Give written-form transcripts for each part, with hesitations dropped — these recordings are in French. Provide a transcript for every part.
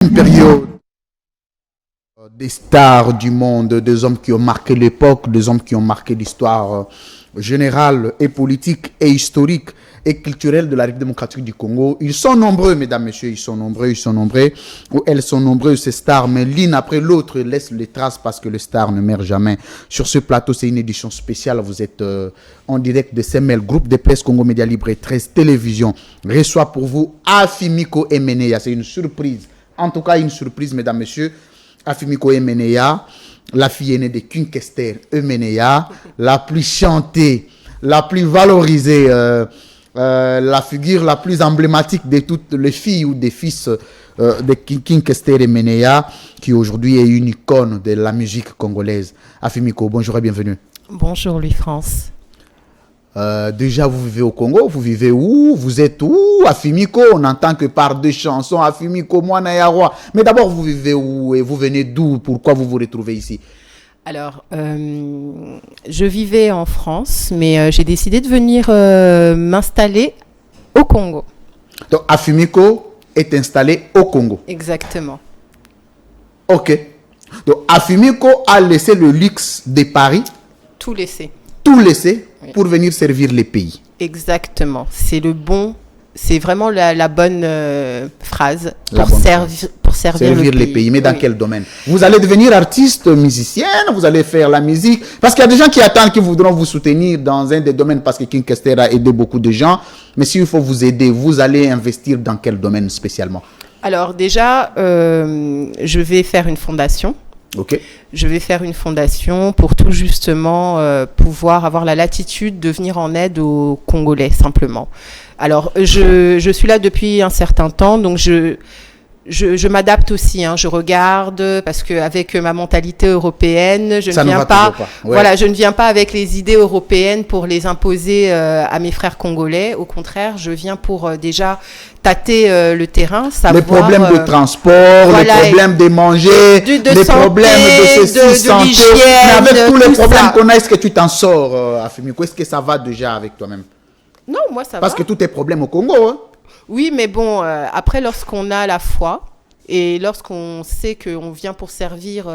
Une période des stars du monde, des hommes qui ont marqué l'époque, des hommes qui ont marqué l'histoire générale et politique et historique et culturelle de la République démocratique du Congo. Ils sont nombreux, mesdames, messieurs, ils sont nombreux, ou elles sont nombreuses, ces stars, mais l'une après l'autre laisse les traces parce que les stars ne meurent jamais. Sur ce plateau, c'est une édition spéciale. Vous êtes en direct de CML, groupe de presse Congo Média Libre et 13 Télévision. Reçoit pour vous Afimiko Emeneya. C'est une surprise. En tout cas, une surprise, mesdames, messieurs. Afimiko Emeneya, la fille aînée de King Kester Emeneya, la plus chantée, la plus valorisée, la figure la plus emblématique de toutes les filles ou des fils de King Kester Emeneya, qui aujourd'hui est une icône de la musique congolaise. Afimiko, bonjour et bienvenue. Bonjour Louis-France. Déjà, vous vivez au Congo, vous vivez où? Vous êtes où? Afimiko, on entend que par deux chansons, Afimiko, Mwana Yarwa. Mais d'abord, vous vivez où et vous venez d'où? Pourquoi vous vous retrouvez ici? Alors, je vivais en France, mais j'ai décidé de venir m'installer au Congo. Donc, Afimiko est installé au Congo. Exactement. Ok. Donc, Afimiko a laissé le luxe de Paris. Tout laissé. Tout laissé Oui. pour venir servir les pays. Exactement. C'est vraiment la bonne phrase La pour, bonne pour servir les pays. Mais dans Oui. quel domaine? Vous allez devenir artiste, musicienne, vous allez faire la musique. Parce qu'il y a des gens qui attendent, qui voudront vous soutenir dans un des domaines parce que King Kester a aidé beaucoup de gens. Mais s'il faut vous aider, vous allez investir dans quel domaine spécialement? Alors déjà, je vais faire une fondation. Ok. Je vais faire une fondation pour tout justement pouvoir avoir la latitude de venir en aide aux Congolais, simplement. Alors, je suis là depuis un certain temps, donc je m'adapte aussi, hein, je regarde, parce qu'avec ma mentalité européenne, je ne viens pas avec les idées européennes pour les imposer à mes frères congolais. Au contraire, je viens pour déjà tâter le terrain, savoir... Les problèmes de transport, voilà, les problèmes de manger, les santé, problèmes de ceci, de l'hygiène, mais avec tous les problèmes ça. qu'on a, est-ce que tu t'en sors, Afimiko? Est-ce que ça va déjà avec toi-même? Non, moi ça va. Parce que tout est problème au Congo, hein? Oui, mais bon, après, lorsqu'on a la foi et lorsqu'on sait qu'on vient pour servir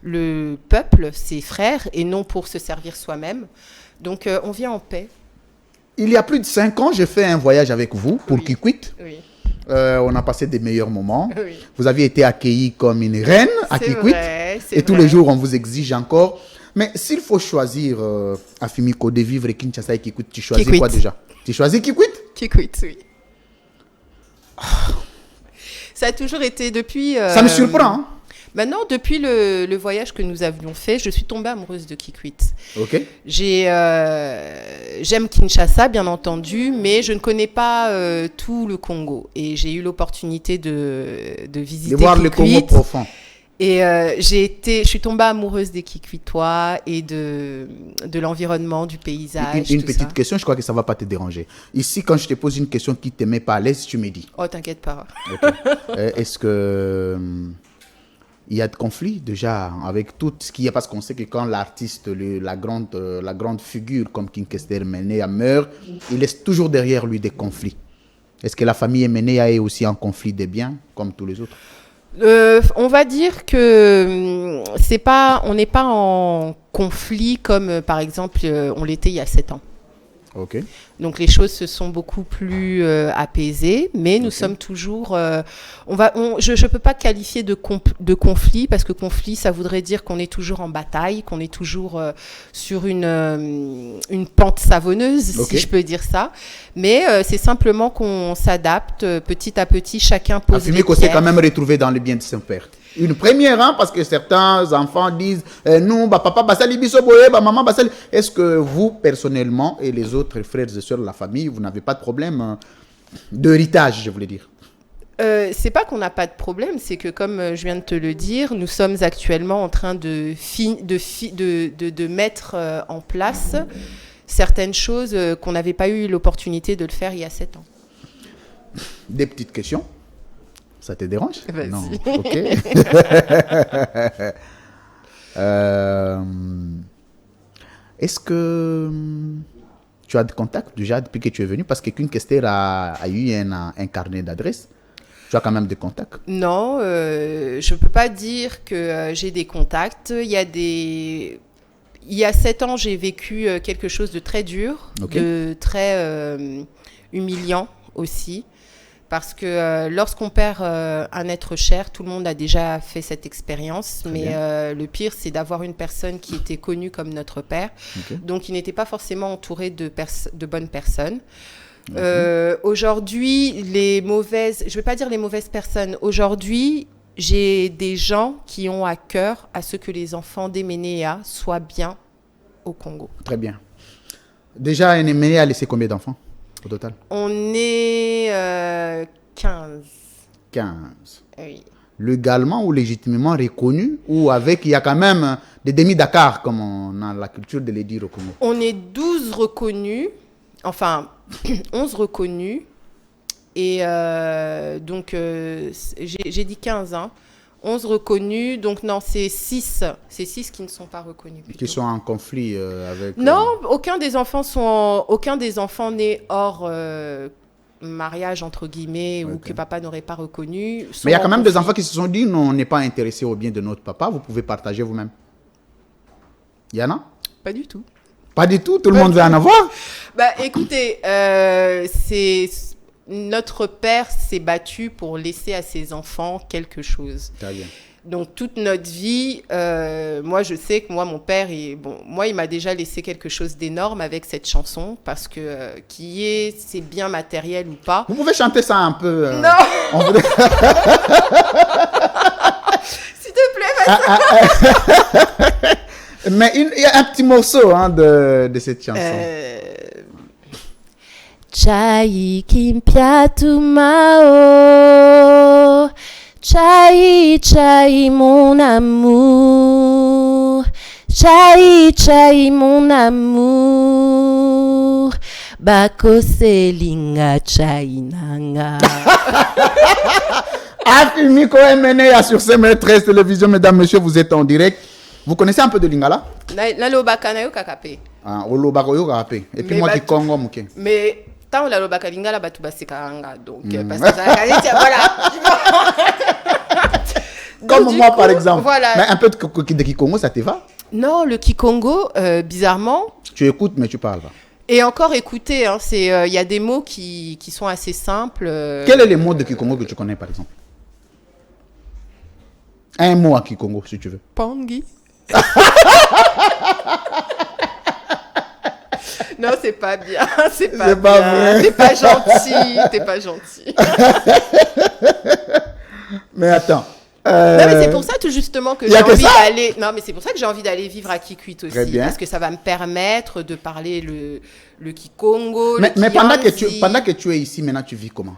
le peuple, ses frères, et non pour se servir soi-même, donc on vient en paix. Il y a plus de 5 ans, j'ai fait un voyage avec vous pour Kikwit. Oui. On a passé des meilleurs moments. Oui. Vous aviez été accueillie comme une reine à Kikwit. Et tous les jours, on vous exige encore. Mais s'il faut choisir, Afimiko, de vivre Kinshasa et Kikwit, tu choisis Kikwit. quoi déjà? Tu choisis Kikwit? Kikwit, oui. Ça a toujours été depuis... Ça me surprend. Hein? Maintenant, depuis le voyage que nous avions fait, je suis tombée amoureuse de Kikwit. Ok. J'aime Kinshasa, bien entendu, mais je ne connais pas tout le Congo. Et j'ai eu l'opportunité de visiter de voir Kikwit. le Congo profond. Et je suis tombée amoureuse des Kikwitois et de l'environnement, du paysage. Une petite question, je crois que ça ne va pas te déranger. Ici, quand je te pose une question qui ne te met pas à l'aise, tu me dis. Oh, t'inquiète pas. Okay. Est-ce que... il y a de conflits déjà avec tout ce qu'il y a, parce qu'on sait que quand l'artiste, la grande figure comme King Kester Emeneya meurt, il laisse toujours derrière lui des conflits. Est-ce que la famille Emeneya est aussi en conflit des biens comme tous les autres? On va dire que on n'est pas en conflit comme par exemple on l'était il y a 7 ans. Ok. Donc les choses se sont beaucoup plus apaisées, mais nous sommes toujours... je ne peux pas qualifier de conflit, parce que conflit, ça voudrait dire qu'on est toujours en bataille, qu'on est toujours sur une pente savonneuse, si je peux dire ça. Mais c'est simplement qu'on s'adapte petit à petit, chacun pose les pierres. Afimiko s'est quand même retrouvé dans le bien de son père. Une première, hein, parce que certains enfants disent nous, papa basali biso boye, maman basali. Est-ce que vous, personnellement, et les autres frères et sœurs de la famille, vous n'avez pas de problème d'héritage, je voulais dire? C'est pas qu'on n'a pas de problème, c'est que comme je viens de te le dire, nous sommes actuellement en train de mettre en place certaines choses qu'on n'avait pas eu l'opportunité de le faire il y a 7 ans. Des petites questions. Ça te dérange? Vas-y. Non. Ok. Est-ce que tu as des contacts déjà depuis que tu es venu? Parce que King Kester a eu un carnet d'adresses. Tu as quand même des contacts? Non, je ne peux pas dire que j'ai des contacts. Il y a 7 ans, j'ai vécu quelque chose de très dur, de très humiliant aussi. Parce que lorsqu'on perd un être cher, tout le monde a déjà fait cette expérience. Mais le pire, c'est d'avoir une personne qui était connue comme notre père. Donc, il n'était pas forcément entouré de bonnes personnes. Aujourd'hui, je ne vais pas dire les mauvaises personnes. Aujourd'hui, j'ai des gens qui ont à cœur à ce que les enfants d'Emenea soient bien au Congo. Très bien. Déjà, Emenea a laissé combien d'enfants au total? On est 15. 15. Oui. Légalement ou légitimement reconnu, ou il y a quand même des demi-Dakar, comme on a la culture de les dire au Congo? On est 12 reconnus, enfin 11 reconnus, et donc j'ai dit 15, hein. 11 reconnus, donc non, c'est 6 qui ne sont pas reconnus. Plutôt. Qui sont en conflit avec... Non, aucun des enfants nés hors mariage, entre guillemets, ou que papa n'aurait pas reconnu. Mais il y a quand même des enfants qui se sont dit, non, on n'est pas intéressé au bien de notre papa, vous pouvez partager vous-même. Il y en a? Pas du tout. Pas du tout? Tout le monde veut en avoir? Bah écoutez, notre père s'est battu pour laisser à ses enfants quelque chose. Très bien. Donc toute notre vie, moi je sais que mon père, il m'a déjà laissé quelque chose d'énorme avec cette chanson, parce que c'est bien matériel ou pas. Vous pouvez chanter ça un peu Non. S'il te plaît, vas-y. Mais il y a un petit morceau de cette chanson. Chai kimpiatu mao, chai chai mon amour, chai chai mon amour, bako selinga chai nanga. Afimiko Emenea sur C13 Télévision, mesdames, messieurs, vous êtes en direct. Vous connaissez un peu de lingala? Nalobaka na yo kakape. Ah, olobaka yo kakape. Et puis moi qui Congo muke. Mais tant la lobaka lingala batu basekanga, donc parce que ça voilà. Comme moi par exemple. Voilà. Mais un peu de Kikongo, ça te va? Non, le Kikongo, bizarrement. Tu écoutes mais tu parles pas. Et encore écouter, hein, il y a des mots qui sont assez simples. Quel est le mot de Kikongo que tu connais par exemple? Un mot à Kikongo si tu veux. Pangui. Non, c'est pas bien. C'est pas vrai. T'es pas gentil. T'es pas gentil. Mais attends. Non, mais c'est pour ça tout justement que j'ai envie d'aller. Non, mais c'est pour ça que j'ai envie d'aller vivre à Kikwit aussi, parce que ça va me permettre de parler le Kikongo. Mais pendant que tu es ici, maintenant tu vis comment?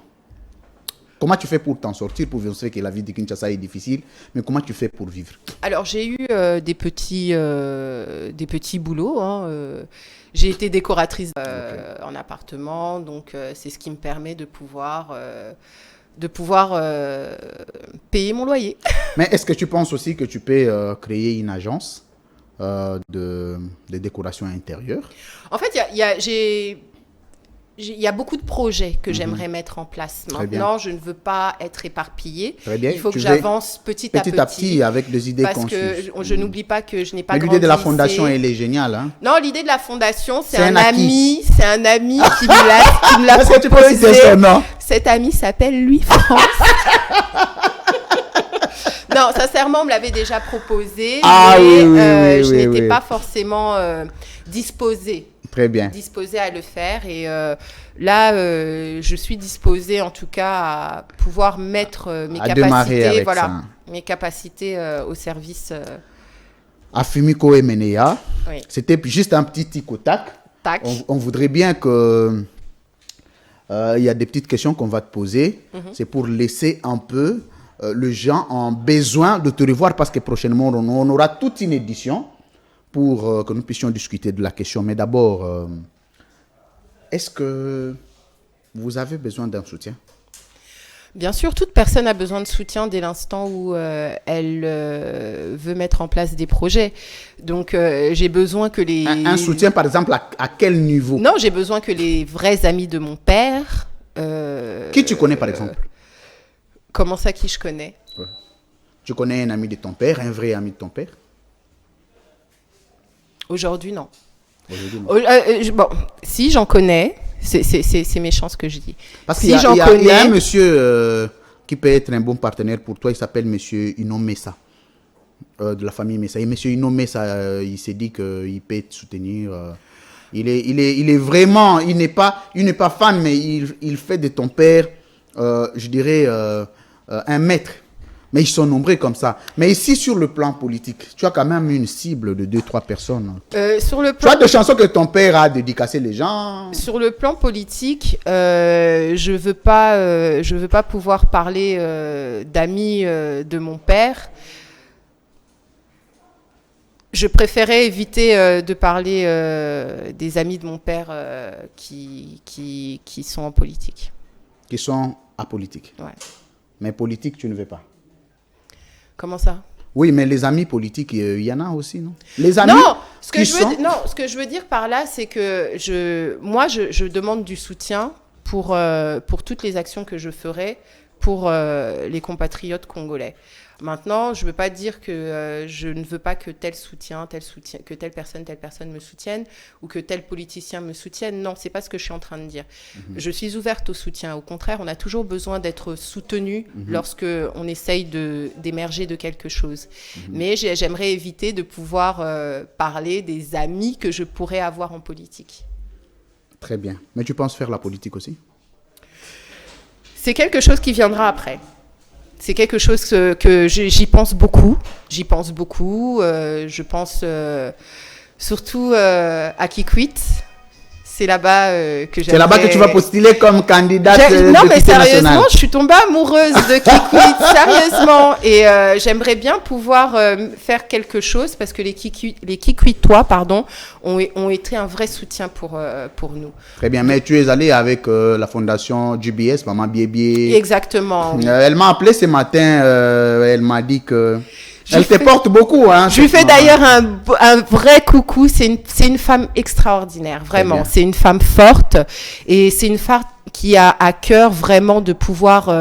Comment tu fais pour t'en sortir, pour vivre? On sait que la vie de Kinshasa est difficile, mais comment tu fais pour vivre? Alors j'ai eu des petits boulots. Hein, j'ai été décoratrice en appartement, donc c'est ce qui me permet de pouvoir payer mon loyer. Mais est-ce que tu penses aussi que tu peux créer une agence de décoration intérieure? En fait, il y a beaucoup de projets que j'aimerais mettre en place. Maintenant, je ne veux pas être éparpillée. Il faut que j'avance petit à petit avec des idées conçues. Parce que je n'oublie pas que je n'ai pas grandi. L'idée de la fondation, elle est géniale. Hein? Non, l'idée de la fondation, c'est un ami qui me l'a proposé. Cet ami s'appelle Louis France. Non, sincèrement, on me l'avait déjà proposé, mais je n'étais pas forcément disposée. Très bien. Disposée à le faire. Et là, je suis disposée en tout cas à pouvoir mettre mes capacités au service. Afimiko Emenea, oui. C'était juste un petit tic-au-tac. On voudrait bien que... il y a des petites questions qu'on va te poser. C'est pour laisser un peu les gens en besoin de te revoir, parce que prochainement, on aura toute une édition pour que nous puissions discuter de la question. Mais d'abord, est-ce que vous avez besoin d'un soutien? Bien sûr, toute personne a besoin de soutien dès l'instant où elle veut mettre en place des projets. Donc, j'ai besoin que les... Un soutien, par exemple, à quel niveau? Non, j'ai besoin que les vrais amis de mon père... Qui tu connais, par exemple? Comment ça, qui je connais? Ouais. Tu connais un ami de ton père, un vrai ami de ton père? Aujourd'hui, non. Aujourd'hui, non. Bon, si j'en connais, c'est méchant ce que je dis. Parce si qu'il j'en y a connais, un monsieur qui peut être un bon partenaire pour toi, il s'appelle monsieur Ino Messa, de la famille Messa. Et monsieur Ino Messa, il s'est dit qu'il peut te soutenir. Il est vraiment, il n'est pas fan, mais il fait de ton père, je dirais, un maître. Mais ils sont nombreux comme ça. Mais ici, sur le plan politique, tu as quand même une cible de 2-3 personnes. sur le Tu plan... as des chansons que ton père a dédicacées les gens. Sur le plan politique, je veux pas pouvoir parler d'amis de mon père. Je préférais éviter de parler des amis de mon père qui sont en politique. Qui sont apolitiques. Ouais. Mais politique, tu ne veux pas. Comment ça? Oui, mais les amis politiques, il y en a aussi, non? Les amis Non, ce que je veux dire par là, c'est que je demande du soutien pour toutes les actions que je ferai pour les compatriotes congolais. Maintenant, je ne veux pas dire que je ne veux pas que que telle personne me soutienne ou que tel politicien me soutienne. Non, c'est pas ce que je suis en train de dire. Je suis ouverte au soutien. Au contraire, on a toujours besoin d'être soutenu lorsque on essaye d'émerger de quelque chose. Mais j'aimerais éviter de pouvoir parler des amis que je pourrais avoir en politique. Très bien. Mais tu penses faire la politique aussi? C'est quelque chose qui viendra après. C'est quelque chose que j'y pense beaucoup. J'y pense beaucoup. Je pense surtout à Kikwit. C'est là-bas que j'aimerais... C'est là-bas que tu vas postuler comme candidate Non, mais sérieusement, nationale. je suis tombée amoureuse de Kikwit, sérieusement. Et j'aimerais bien pouvoir faire quelque chose parce que les Kikwitois, ont été un vrai soutien pour nous. Très bien, mais tu es allé avec la fondation GBS, Maman Biébié. Exactement. Oui. Elle m'a appelé ce matin, elle m'a dit que... Elle te porte beaucoup. Hein, je lui fais d'ailleurs un vrai coucou. C'est une femme extraordinaire, vraiment. C'est une femme forte et c'est une femme qui a à cœur vraiment de pouvoir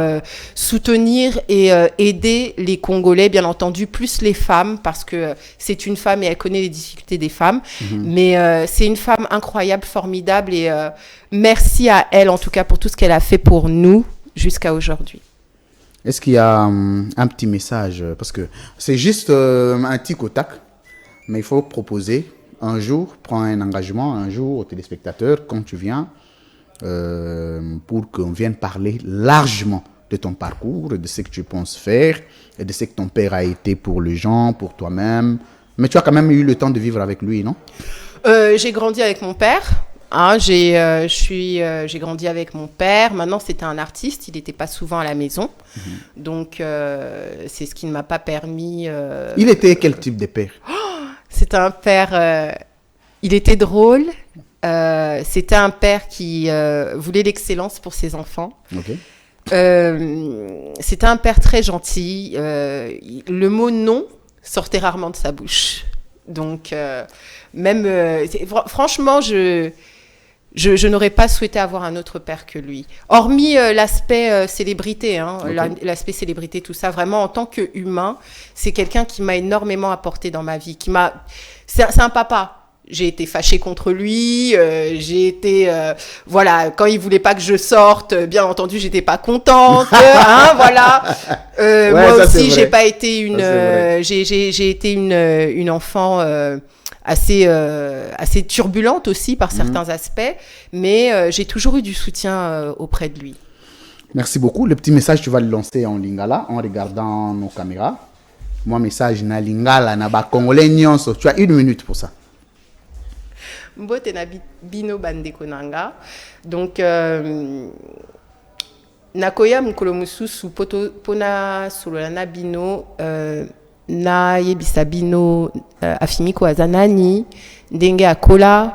soutenir et aider les Congolais, bien entendu, plus les femmes, parce que c'est une femme et elle connaît les difficultés des femmes. Mais c'est une femme incroyable, formidable et merci à elle, en tout cas, pour tout ce qu'elle a fait pour nous jusqu'à aujourd'hui. Est-ce qu'il y a un petit message? Parce que c'est juste un tic au tac, mais il faut proposer un jour, prends un engagement un jour aux téléspectateurs quand tu viens pour qu'on vienne parler largement de ton parcours, de ce que tu penses faire et de ce que ton père a été pour les gens, pour toi-même. Mais tu as quand même eu le temps de vivre avec lui, non? J'ai grandi avec mon père. Hein, j'ai grandi avec mon père. Maintenant, c'était un artiste. Il n'était pas souvent à la maison. Donc, c'est ce qui ne m'a pas permis... Il était quel type de père? C'était un père... il était drôle. C'était un père qui voulait l'excellence pour ses enfants. Okay. C'était un père très gentil. Le mot « non » sortait rarement de sa bouche. Donc, franchement, je n'aurais pas souhaité avoir un autre père que lui. Hormis l'aspect célébrité, hein, l'aspect célébrité, tout ça, vraiment, en tant qu'humain, c'est quelqu'un qui m'a énormément apporté dans ma vie. C'est un papa. J'ai été fâchée contre lui, j'ai été... voilà, quand il voulait pas que je sorte, bien entendu, j'étais pas contente, hein, voilà. Moi aussi, j'ai pas été une... j'ai été une enfant... assez turbulente aussi par certains aspects, mais j'ai toujours eu du soutien auprès de lui. Merci beaucoup. Le petit message, tu vas le lancer en lingala en regardant nos caméras. Moi, message na lingala, na ba congolais nyonso. Tu as 1 minute pour ça. Mbote na bino bandeko nanga. Donc, nakoya mukolo mususu pona solola na bino na yebisa bino afimiko azanani ndenge akola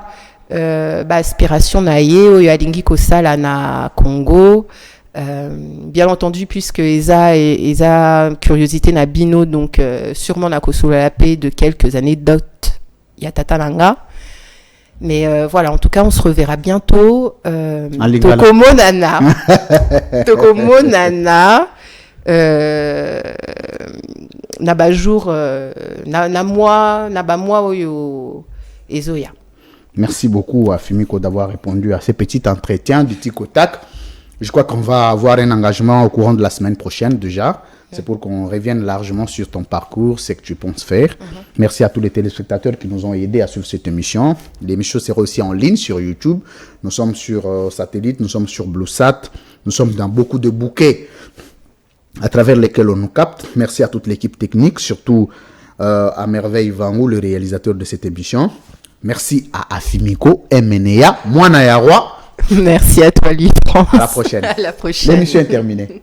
ba aspiration na ye oyo alingi kosala na Congo, bien entendu puisque eza curiosité na bino, donc sûrement na kosolola la paix de quelques anecdotes ya tata nanga. Mais voilà, en tout cas, on se reverra bientôt. Tokomonana. Tokomonana. Nabajour, Nabamwa Oyo et Zoya. Merci beaucoup à Fimiko d'avoir répondu à ces petits entretiens du Tic au Tac. Je crois qu'on va avoir un engagement au courant de la semaine prochaine déjà. C'est pour qu'on revienne largement sur ton parcours, ce que tu penses faire. Merci à tous les téléspectateurs qui nous ont aidés à suivre cette émission. L'émission sera aussi en ligne sur YouTube. Nous sommes sur satellite, nous sommes sur BlueSat. Nous sommes dans beaucoup de bouquets à travers lesquels on nous capte. Merci à toute l'équipe technique, surtout à Merveille Vangou, le réalisateur de cette émission. Merci à Afimiko, Mnea, Mwana Yarwa. Merci à toi, Louis France. À la prochaine. À la prochaine. L'émission est terminée.